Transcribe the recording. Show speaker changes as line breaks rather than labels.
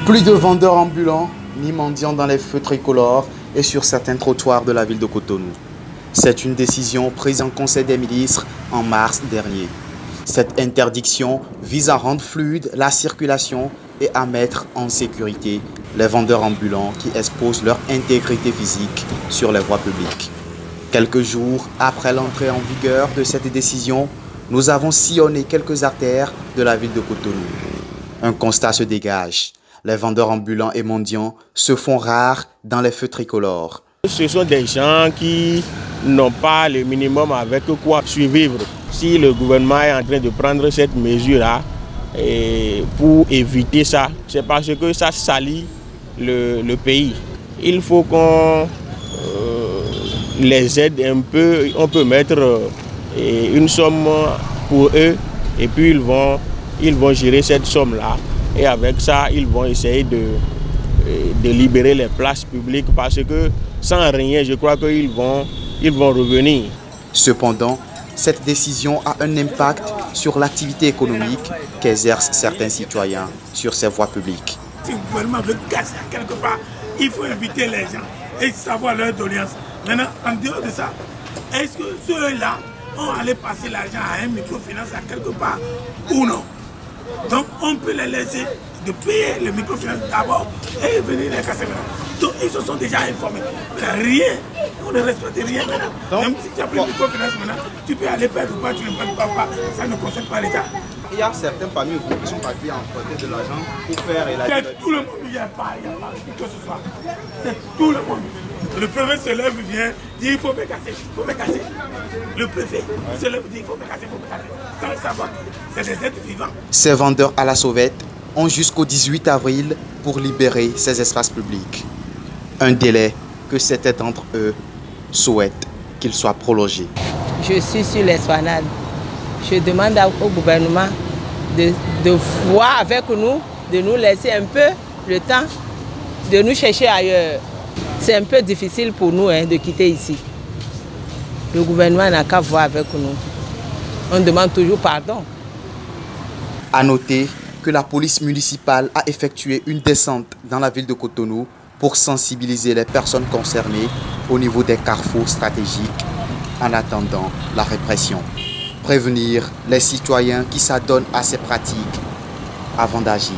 Plus de vendeurs ambulants ni mendiants dans les feux tricolores et sur certains trottoirs de la ville de Cotonou. C'est une décision prise en Conseil des ministres en mars dernier. Cette interdiction vise à rendre fluide la circulation et à mettre en sécurité les vendeurs ambulants qui exposent leur intégrité physique sur les voies publiques. Quelques jours après l'entrée en vigueur de cette décision, nous avons sillonné quelques artères de la ville de Cotonou. Un constat se dégage. Les vendeurs ambulants et mendiants se font rares dans les feux tricolores.
Ce sont des gens qui n'ont pas le minimum avec quoi survivre. Si le gouvernement est en train de prendre cette mesure-là pour éviter ça, c'est parce que ça salit le pays. Il faut qu'on les aide un peu. On peut mettre une somme pour eux et puis ils vont gérer cette somme-là. Et avec ça, ils vont essayer de libérer les places publiques parce que sans rien, je crois qu'ils vont revenir.
Cependant, cette décision a un impact sur l'activité économique qu'exercent certains citoyens sur ces voies publiques.
Si le gouvernement veut casser quelque part, il faut inviter les gens et savoir leur doléance. Maintenant, en dehors de ça, est-ce que ceux-là vont aller passer l'argent à un microfinance à quelque part ou non? Donc on peut les laisser de payer le microfinance d'abord et venir les casser maintenant. Donc ils se sont déjà informés. Rien, on ne respecte rien maintenant. Donc, même si tu as pris le microfinance maintenant, tu peux aller perdre ou pas, tu ne perds pas, ça ne concerne pas l'État.
Il y a certains parmi vous qui sont partis emprunter de l'argent pour faire élargir.
C'est tout le monde, il n'y a pas que ce soit. C'est tout le monde. Le préfet se lève, vient, dit il faut me casser, il faut me casser. Le préfet se lève, dit il faut me casser, il faut me casser. Sans savoir que c'est des êtres vivants.
Ces vendeurs à la sauvette ont jusqu'au 18 avril pour libérer ces espaces publics. Un délai que certains d'entre eux souhaitent qu'il soit prolongé.
Je suis sur l'esplanade. Je demande au gouvernement de voir avec nous, de nous laisser un peu le temps de nous chercher ailleurs. C'est un peu difficile pour nous de quitter ici. Le gouvernement n'a qu'à voir avec nous. On demande toujours pardon.
À noter que la police municipale a effectué une descente dans la ville de Cotonou pour sensibiliser les personnes concernées au niveau des carrefours stratégiques en attendant la répression. Prévenir les citoyens qui s'adonnent à ces pratiques avant d'agir.